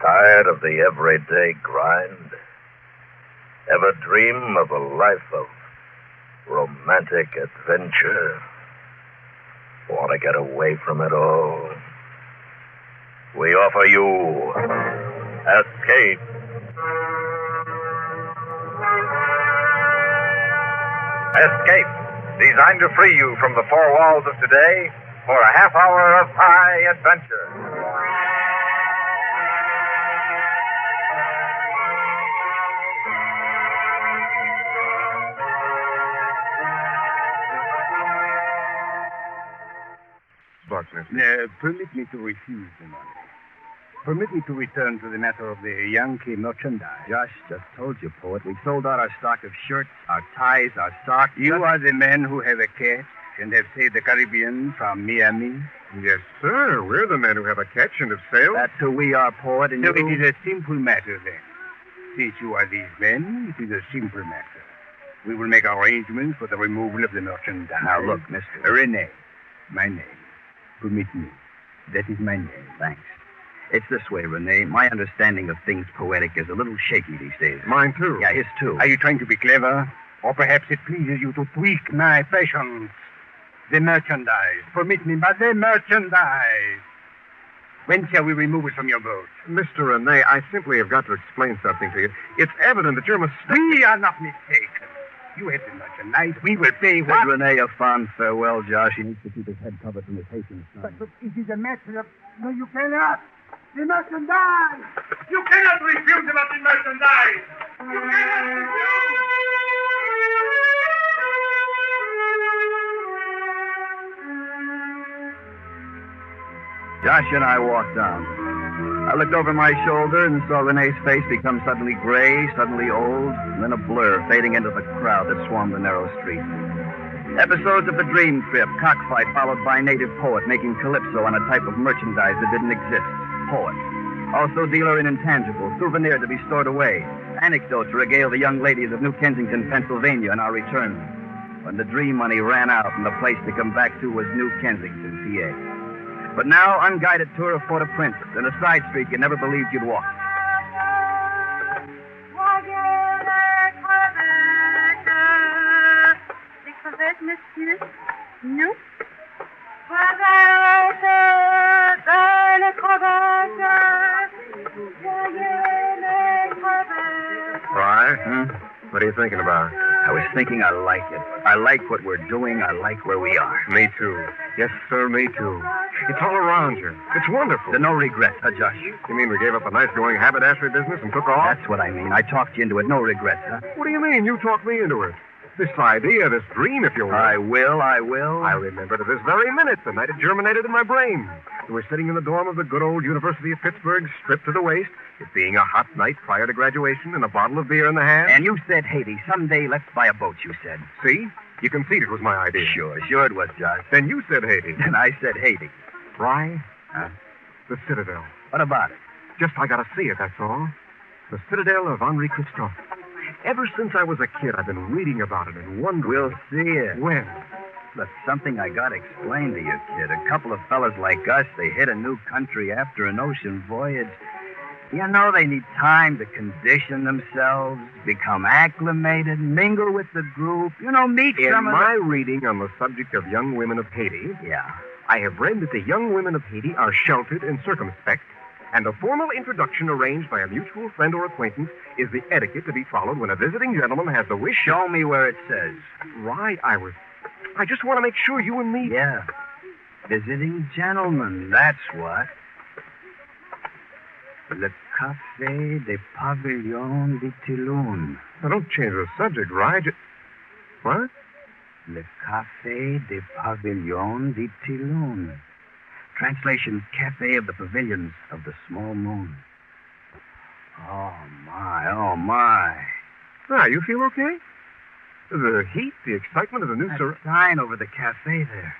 Tired of the everyday grind? Ever dream of a life of romantic adventure? Want to get away from it all? We offer you Escape. Escape, designed to free you from the four walls of today for a half hour of high adventure. Buckner. Permit me to refuse the money. Permit me to return to the matter of the Yankee merchandise. Josh just told you, poet. We sold out our stock of shirts, our ties, our socks. You are the men who have a catch and have saved the Caribbean from Miami. Yes, sir. We're the men who have a catch and have sailed. That's who we are, poet. And So you... it is a simple matter, then. Since you are these men, it is a simple matter. We will make arrangements for the removal of the merchandise. Now, look, mister. Rene, my name. Permit me. That is my name. Thanks. It's this way, Rene. My understanding of things poetic is a little shaky these days. Mine, too. Yeah, his, too. Are you trying to be clever? Or perhaps it pleases you to tweak my fashions? The merchandise. Permit me, but the merchandise. When shall we remove it from your boat? Mr. Rene, I simply have got to explain something to you. It's evident that you're mistaken. We are not mistaken. You have the merchandise. We will pay Bid what... Rene a fond farewell, Josh. He needs to keep his head covered from the patient's sun. But it is a matter of... No, you cannot. The merchandise. You cannot refuse about the merchandise. You cannot refuse. Josh and I walked down. I looked over my shoulder and saw Rene's face become suddenly gray, suddenly old, and then a blur fading into the crowd that swarmed the narrow street. Episodes of the dream trip, cockfight followed by native poet making calypso on a type of merchandise that didn't exist. Poet. Also dealer in intangibles, souvenir to be stored away. Anecdote to regale the young ladies of New Kensington, Pennsylvania on our return. When the dream money ran out and the place to come back to was New Kensington, PA. But now, unguided tour of Port-au-Prince and a side street you never believed you'd walk. Nous Fry? What are you thinking about? I was thinking I like it. I like what we're doing. I like where we are. Me too. Yes, sir, me too. It's all around you. It's wonderful. No regrets, huh, Josh? You mean we gave up a nice-going haberdashery business and took off? That's what I mean. I talked you into it. No regrets, huh? What do you mean? You talked me into it. This idea, this dream, if you will. I will. I remember to this very minute the night it germinated in my brain. We were sitting in the dorm of the good old University of Pittsburgh, stripped to the waist, it being a hot night prior to graduation, and a bottle of beer in the hand. And you said, Haiti, someday let's buy a boat, you said. See? You conceded it was my idea. Sure it was, Josh. Then you said Haiti. And I said Haiti. Why? Huh? The Citadel. What about it? Just I gotta see it, that's all. The Citadel of Henri Christophe. Ever since I was a kid, I've been reading about it and wondering... We'll see it. When? That's something I gotta explain to you, kid. A couple of fellas like us, they hit a new country after an ocean voyage. You know, they need time to condition themselves, become acclimated, mingle with the group, meet In some of my reading on the subject of young women of Haiti, Yeah. I have read that the young women of Haiti are sheltered and circumspect, and a formal introduction arranged by a mutual friend or acquaintance is the etiquette to be followed when a visiting gentleman has the wish... Show me where it says. Right, I just want to make sure you and me... Yeah. Visiting gentleman, that's what. Le Café des Pavillons de Toulon. Now, don't change the subject, Rye. What? Le Café des Pavillons de Toulon. Translation, Café of the Pavilions of the Small Moon. Oh, my. Ah, you feel okay? The heat, the excitement of the new... That sign over the cafe there.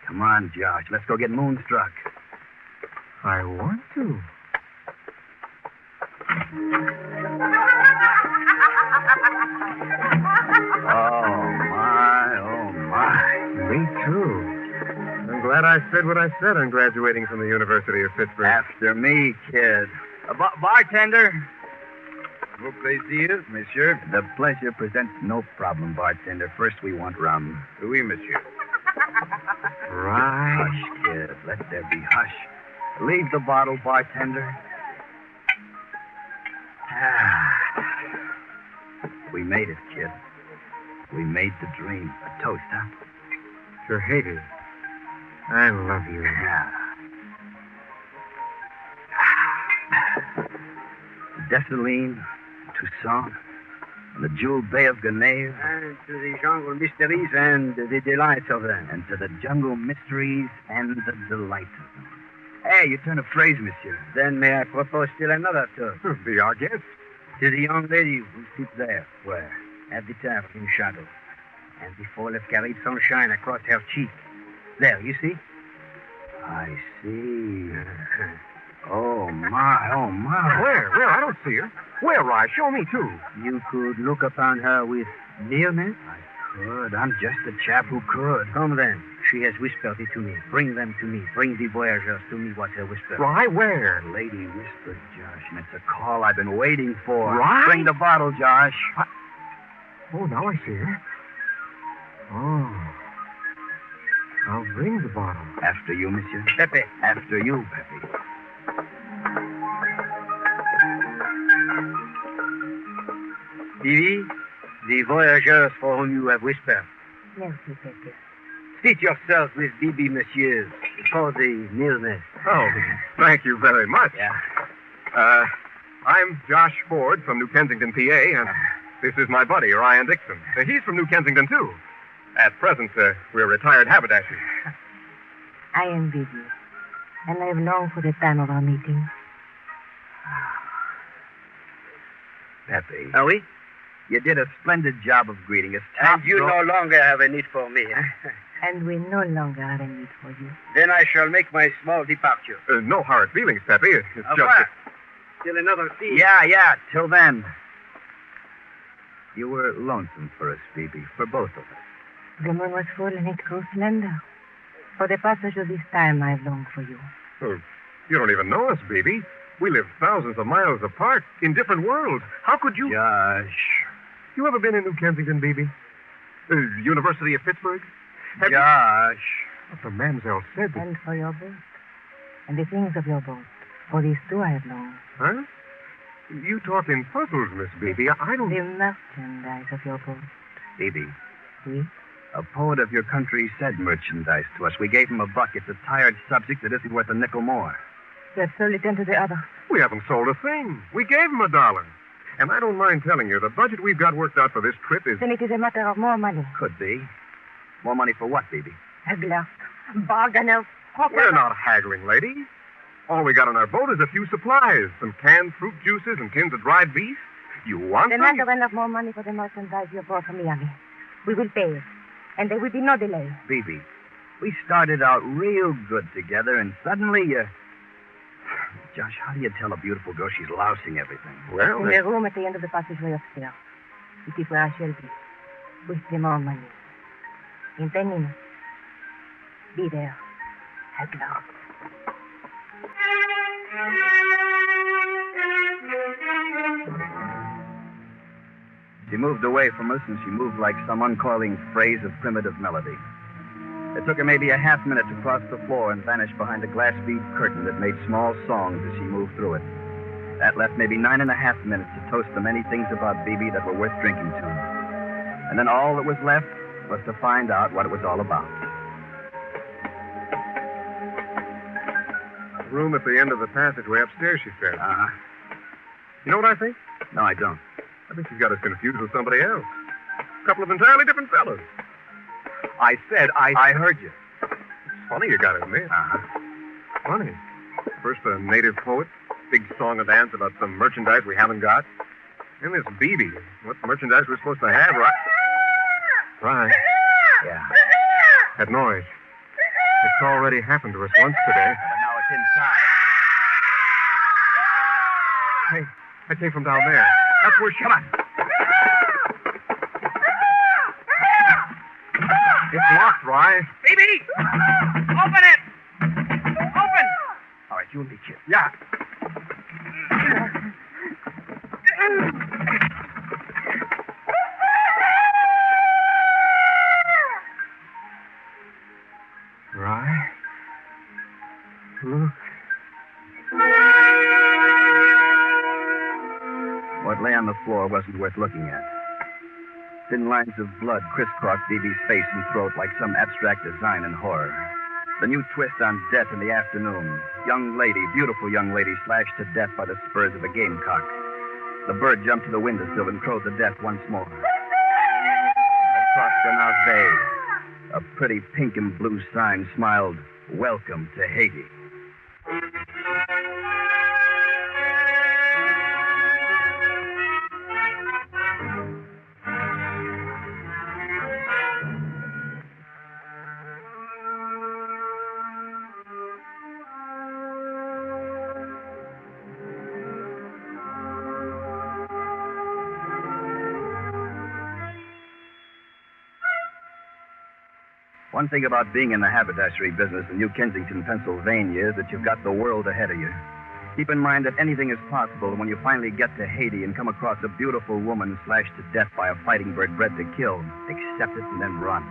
Come on, Josh. Let's go get moonstruck. I want to. Oh, my. Me too. I'm glad I said what I said on graduating from the University of Pittsburgh. After me, kid. Bartender. Vos plaisir, monsieur? The pleasure presents no problem, bartender. First, we want rum. Oui, monsieur. Right. Hush, kid. Let there be hush. Leave the bottle, bartender. We made it, kid. We made the dream. A toast, huh? To Haiti. I love you. Yeah. Dessalines, Toussaint, and the jeweled Bay of Gonave. And to the jungle mysteries and the delights of them. And to the jungle mysteries and the delights of them. Hey, you turn a phrase, monsieur. Then may I propose still another toast? Be our guest. To the young lady who sits there. Where? At the table in shadow. And the fall of carried sunshine across her cheek. There, you see? I see. Oh, my. Where? I don't see her. Where, Rye? Show me, too. You could look upon her with nearness? I could. I'm just a chap who could. Come then. She has whispered it to me. Bring them to me. Bring the voyagers to me what her whisper. Rye, where? Lady whispered, Josh, and it's a call I've been waiting for. Rye? Bring the bottle, Josh. Oh, now I see her. Oh. I'll bring the bottle. After you, monsieur. Pepe. After you, Pepe. Vivi, the voyageurs for whom you have whispered. Merci, Pepe. Seat yourself with Bibi, monsieur, for the nearness. Oh, thank you very much. Yeah. I'm Josh Ford from New Kensington, PA, and this is my buddy, Ryan Dixon. He's from New Kensington, too. At present, we're retired haberdashers. I am Bibi, and I have longed for the time of our meeting. Pepe. Are we? You did a splendid job of greeting us. And you no longer have a need for me, eh? And we no longer have a need for you. Then I shall make my small departure. No hard feelings, Pepe. It's Au just... revoir. Till another scene. Yeah. Till then. You were lonesome for us, Bibi, for both of us. The moon was full and it grew slender. For the passage of this time, I have longed for you. Oh, you don't even know us, baby. We live thousands of miles apart in different worlds. How could you... Josh. You ever been in New Kensington, baby? University of Pittsburgh? Have Josh. What the mamselle said. And for your boat. And the things of your boat. For these two I have longed. Huh? You talk in puzzles, Miss Baby. I don't... The merchandise of your boat. Bibi. Oui? A poet of your country said merchandise to us. We gave him $1. It's a tired subject that isn't worth a nickel more. You have sold it into the other. We haven't sold a thing. We gave him $1. And I don't mind telling you, the budget we've got worked out for this trip is... Then it is a matter of more money. Could be. More money for what, Bibi? Hagglers, bargainers, hawkers. We're not haggling, lady. All we got on our boat is a few supplies. Some canned fruit juices and tins of dried beef. You want Then them? I have enough more money for the merchandise you brought from Miami. We will pay. And there will be no delay. Bibi, we started out real good together, and suddenly you... Josh, how do you tell a beautiful girl she's lousing everything? Well, In the room at the end of the passageway upstairs. It is where I shall be. With the more money. In 10 minutes. Be there. Haggler. She moved away from us, and she moved like some uncoiling phrase of primitive melody. It took her maybe a half minute to cross the floor and vanish behind a glass bead curtain that made small songs as she moved through it. That left maybe 9.5 minutes to toast the many things about Bibi that were worth drinking to. And then all that was left was to find out what it was all about. room at the end of the passageway upstairs, she said. Uh-huh. You know what I think? No, I don't. I think she's got us confused with somebody else. A couple of entirely different fellows. I said I heard you. It's funny you got to admit. Uh-huh. Funny. First a native poet, big song and dance about some merchandise we haven't got. Then this Bibi. What merchandise we're supposed to have, right? Right. Yeah. That noise. It's already happened to us once today. But now it's inside. Hey, that came from down there. That's where she... Come on. It's locked, Rye. Bibi! Open it! Open! All right, you and me, kid. Yeah. Rye? Look. What lay on the floor wasn't worth looking at. Thin lines of blood crisscrossed Dee face and throat like some abstract design in horror. The new twist on death in the afternoon. Young lady, beautiful young lady, slashed to death by the spurs of a gamecock. The bird jumped to the windowsill and crowed to death once more. And across the Nave, a pretty pink and blue sign smiled, "Welcome to Haiti." One thing about being in the haberdashery business in New Kensington, Pennsylvania, is that you've got the world ahead of you. Keep in mind that anything is possible when you finally get to Haiti and come across a beautiful woman slashed to death by a fighting bird bred to kill. Accept it and then run.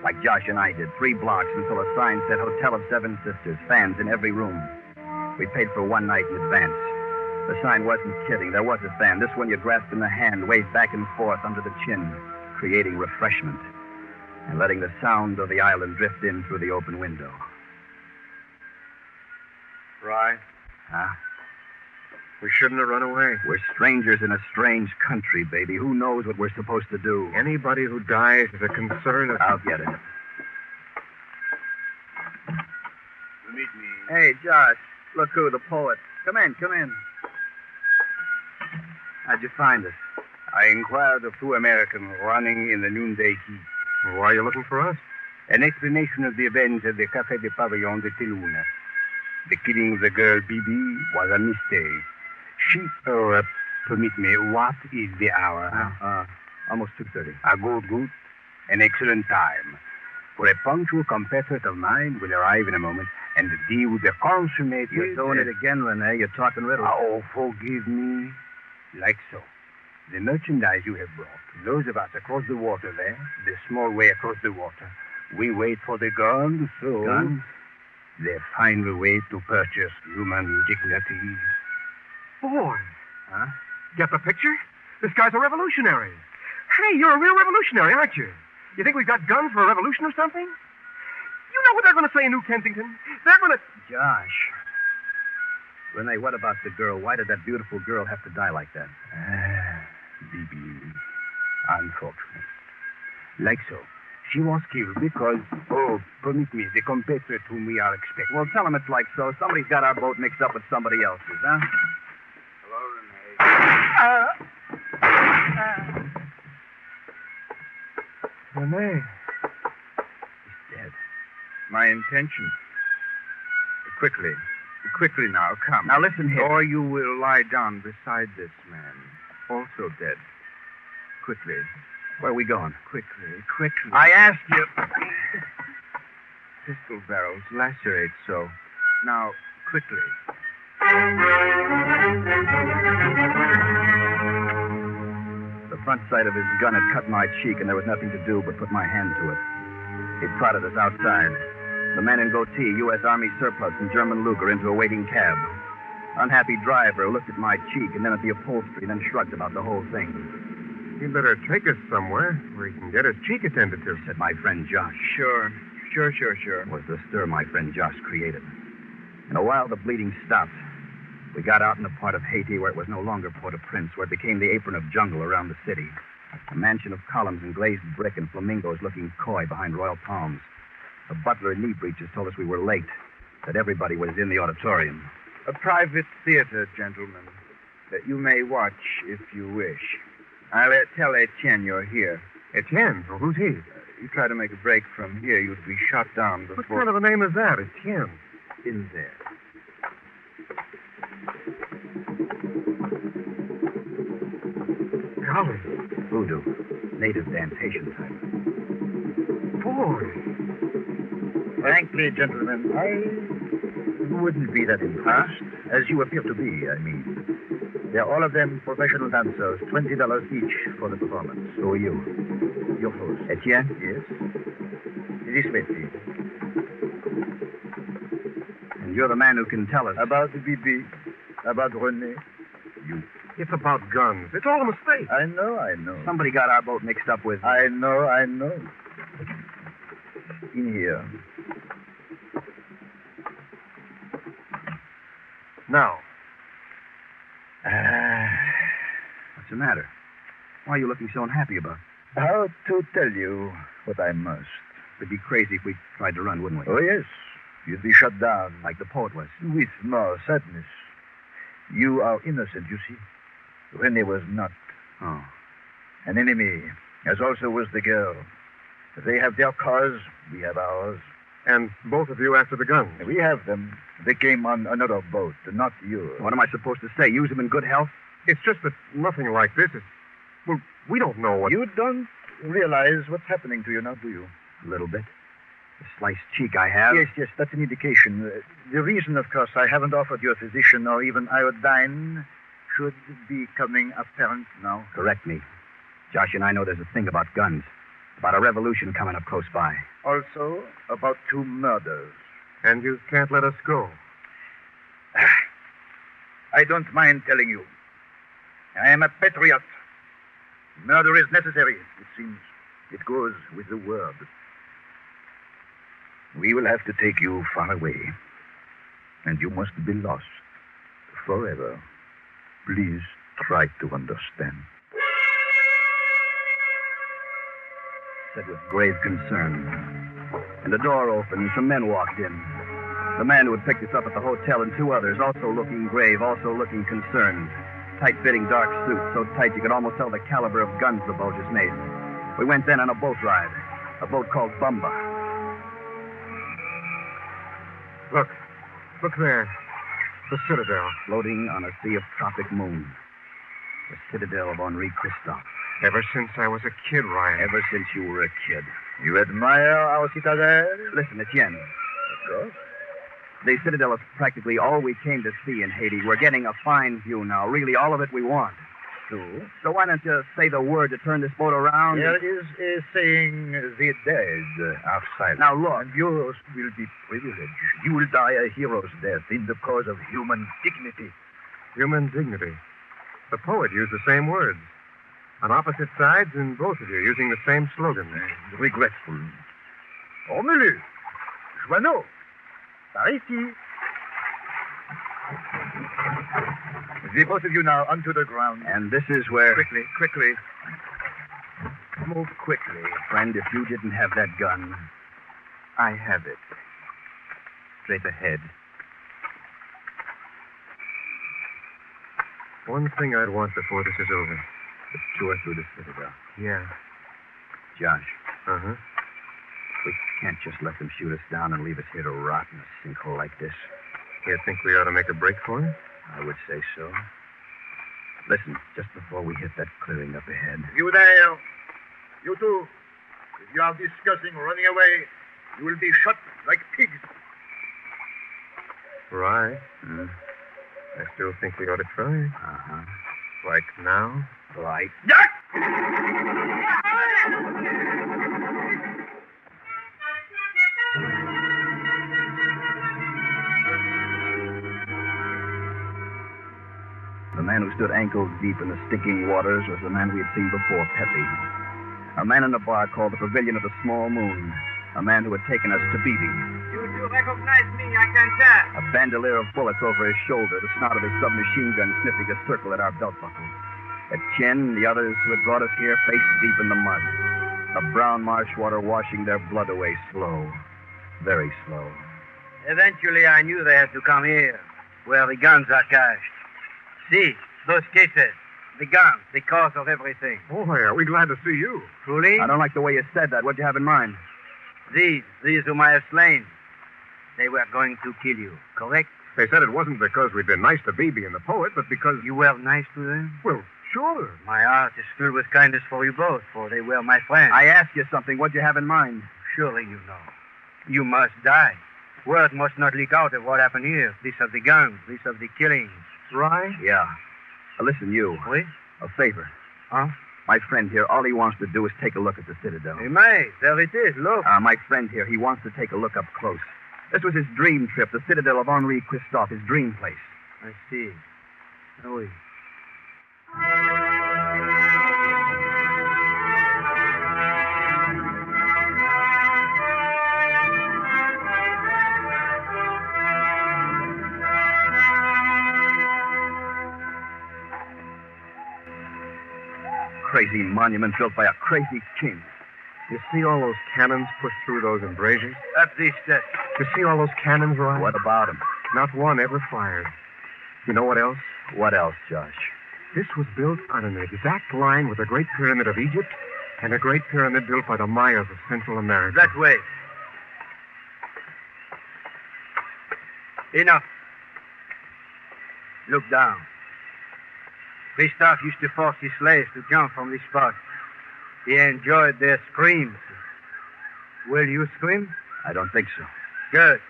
Like Josh and I did, 3 blocks until a sign said Hotel of Seven Sisters, fans in every room. We paid for 1 night in advance. The sign wasn't kidding. There was a fan. This one you grasped in the hand, waved back and forth under the chin, creating refreshment, and letting the sound of the island drift in through the open window. Rye? Huh? We shouldn't have run away. We're strangers in a strange country, baby. Who knows what we're supposed to do? Anybody who dies is a concern of... I'll get it. Meet me. Hey, Josh. Look who, the poet. Come in, come in. How'd you find us? I inquired of 2 Americans running in the noonday heat. Why are you looking for us? An explanation of the events at the Café de Pavillon de Teluna. The killing of the girl Bibi was a mistake. Permit me, what is the hour? Almost 2:30. Good. An excellent time. For a punctual compatriot of mine will arrive in a moment, and the deal will be consummated. You're doing it again, Rene. You're talking riddles. Oh, forgive me. Like so. The merchandise you have brought, those of us across the water there, the small way across the water, we wait for the guns, so... Guns? The final way to purchase human dignity. Boy. Huh? Get the picture? This guy's a revolutionary. Hey, you're a real revolutionary, aren't you? You think we've got guns for a revolution or something? You know what they're going to say in New Kensington? They're going to... Josh. Rene, what about the girl? Why did that beautiful girl have to die like that? Bibi. Unfortunate. Like so. She was killed because... Oh, permit me, the compatriot whom we are expecting. Well, tell him it's like so. Somebody's got our boat mixed up with somebody else's, huh? Hello, Rene. Rene. He's dead. My intention. Quickly now, come. Now listen here. Or you will lie down beside this man, also dead. Quickly. Where are we going? Quickly. I asked you. Pistol barrels lacerate so. Now, quickly. The front sight of his gun had cut my cheek, and there was nothing to do but put my hand to it. He prodded us outside. The man in goatee, U.S. Army surplus, and German Luger into a waiting cab. Unhappy driver looked at my cheek and then at the upholstery, then shrugged about the whole thing. He'd better take us somewhere where he can get his cheek attended to. Said my friend Josh. Sure. Was the stir my friend Josh created. In a while, the bleeding stopped. We got out in a part of Haiti where it was no longer Port-au-Prince, where it became the apron of jungle around the city. A mansion of columns and glazed brick and flamingos looking coy behind royal palms. The butler in knee breeches told us we were late, that everybody was in the auditorium. A private theater, gentlemen, that you may watch if you wish. I'll tell Etienne you're here. Etienne? Well, who's he? You try to make a break from here, you'd be shot down before... What kind of a name is that? Etienne. In there. Golly. Voodoo. Native dance, Haitian type. Boy. Frankly, gentlemen, I do wouldn't be that impressed, as you appear to be, I mean. They're all of them professional dancers, $20 each for the performance. Who are you? Your host. Etienne? Yes. This way, please. And you're the man who can tell us. About Bibi, about René. It's about guns. It's all a mistake. I know. Somebody got our boat mixed up with... I know. In here. Now, What's the matter? Why are you looking so unhappy about it? How to tell you what I must? It'd be crazy if we tried to run, wouldn't we? Oh, yes. You'd be shut down. Like the poet was. With more sadness. You are innocent, you see. René was not. Oh. An enemy, as also was the girl. They have their cause, we have ours. and both of you after the guns. We have them. They came on another boat, not yours. What am I supposed to say? Use them in good health? It's just that nothing like this is... Well, we don't know what... You don't realize what's happening to you now, do you? A little bit. The sliced cheek I have. Yes, that's an indication. The reason, of course, I haven't offered you a physician or even iodine should be coming apparent now. Correct me. Josh and I know there's a thing about guns. About a revolution coming up close by. Also, about 2 murders. And you can't let us go. I don't mind telling you. I am a patriot. Murder is necessary, it seems. It goes with the word. We will have to take you far away. And you must be lost forever. Please try to understand. Said with grave concern. And the door opened and some men walked in. The man who had picked us up at the hotel and 2 others, also looking grave, also looking concerned. Tight-fitting dark suits, so tight you could almost tell the caliber of guns the Bulgers made. We went then on a boat ride. A boat called Bumba. Look there. The Citadel. Floating on a sea of tropic moon. The Citadel of Henri Christophe. Ever since I was a kid, Ryan. Ever since you were a kid. You admire our citadel? Listen, Etienne. Of course. The Citadel is practically all we came to see in Haiti. We're getting a fine view now. Really, all of it we want. So why don't you say the word to turn this boat around? There is a saying, the dead are silent. Now, look. And yours will be privileged. You will die a hero's death in the cause of human dignity. Human dignity. The poet used the same words. On opposite sides, and both of you using the same slogan. Regretful. Ormelu. Joanneau. Par ici. The both of you now onto the ground. And this is where... Quickly. Move quickly. Friend, if you didn't have that gun... I have it. Straight ahead. One thing I'd want before this is over. The tour through the Citadel. Yeah. Josh, Uh-huh. we can't just let them shoot us down and leave us here to rot in a sinkhole like this. You think we ought to make a break for it? I would say so. Listen, just before we hit that clearing up ahead. You there. You two. If you are discussing running away, you will be shot like pigs. Right. Hmm? I still think we ought to try. Uh-huh. Like now? Right. The man who stood ankle deep in the stinking waters was the man we had seen before, Pepe. A man in a bar called the Pavilion of the Small Moon. A man who had taken us to Bibi. You do recognize me, I can tell. A bandolier of bullets over his shoulder, the snout of his submachine gun sniffing a circle at our belt buckle. Etienne and the others who had brought us here face deep in the mud. The brown marsh water washing their blood away slow. Very slow. Eventually, I knew they had to come here, where the guns are cached. See, those cases. The guns, the cause of everything. Boy, are we glad to see you. Truly? I don't like the way you said that. What'd you have in mind? These whom I have slain. They were going to kill you, correct? They said it wasn't because we'd been nice to Bibi and the poet, but because... You were nice to them? Well, sure. My heart is filled with kindness for you both, for they were my friends. I asked you something. What'd you have in mind? Surely you know. You must die. Word must not leak out of what happened here. This of the guns, this of the killings. Right? Yeah. Listen, you. Oui? A favor. Huh? My friend here, all he wants to do is take a look at the Citadel. Hey, may. There it is. Look. My friend here, he wants to take a look up close. This was his dream trip, the Citadel of Henri Christophe, his dream place. I see. Oh, oui. Crazy monument built by a crazy king. You see all those cannons pushed through those embrasures? Up these steps. You see all those cannons, Ryan? What about him? Not one ever fired. You know what else? What else, Josh? This was built on an exact line with the Great Pyramid of Egypt and a Great Pyramid built by the Mayas of Central America. That way. Enough. Look down. Christophe used to force his slaves to jump from this spot. He enjoyed their screams. Will you scream? I don't think so. Good.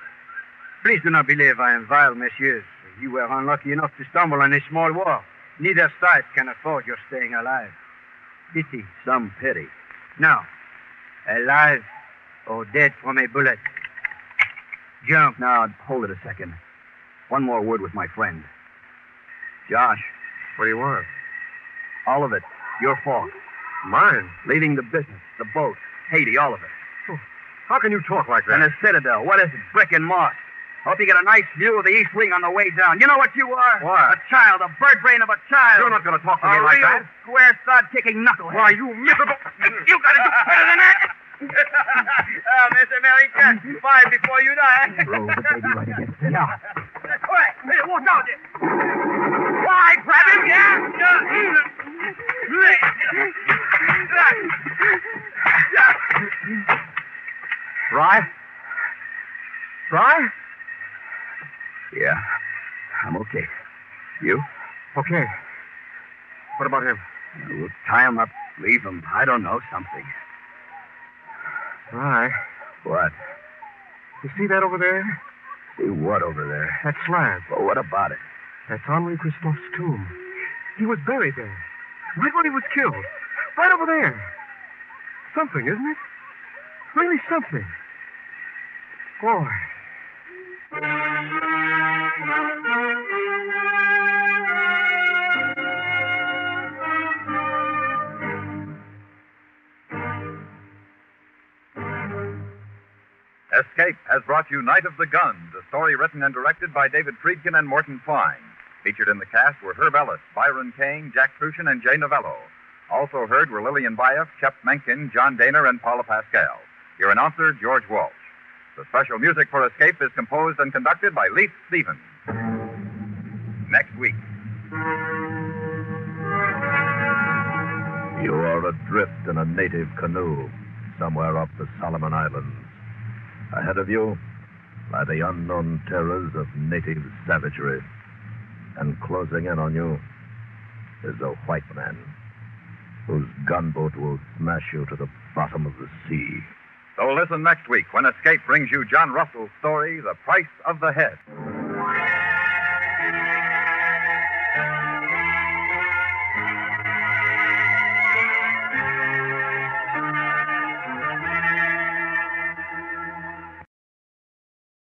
Please do not believe I am vile, messieurs. You were unlucky enough to stumble on a small wall. Neither side can afford your staying alive. Pity. Some pity. Now, alive or dead from a bullet. Jump. Now, hold it a second. One more word with my friend. Josh, What do you want? all of it. Your fault. Mine? Leaving the business, the boat, Haiti, all of it. How can you talk like that? And the Citadel, what is it? Brick and moss. Hope you get a nice view of the East Wing on the way down. You know what you are? What? A child, a bird brain of a child. You're not going to talk to a me like real that. square sod-kicking knucklehead. Why, you miserable... You gotta do better than that. Mr. American, fight before you die. Roll the baby right against it. Yeah. Quick, hey, watch out there. Why, grab him, Rye? Rye? Yeah. I'm okay. You? Okay. What about him? We'll tie him up, leave him. I don't know, something. Rye, What? you see that over there? See what over there? That slab. Well, what about it? That's Henri Christophe's tomb. He was buried there. Right when he was killed. Right over there. Something, isn't it? Really something. Boy. Escape has brought you Night of the Guns, a story written and directed by David Friedkin and Morton Fine. Featured in the cast were Herb Ellis, Byron Kane, Jack Crucian, and Jay Novello. Also heard were Lillian Baeff, Shep Mencken, John Daner, and Paula Pascal. Your announcer, George Walsh. The special music for Escape is composed and conducted by Leith Stevens. Next week. You are adrift in a native canoe somewhere off the Solomon Islands. Ahead of you lie the unknown terrors of native savagery. And closing in on you is a white man whose gunboat will smash you to the bottom of the sea. So listen next week when Escape brings you John Russell's story, The Price of the Head.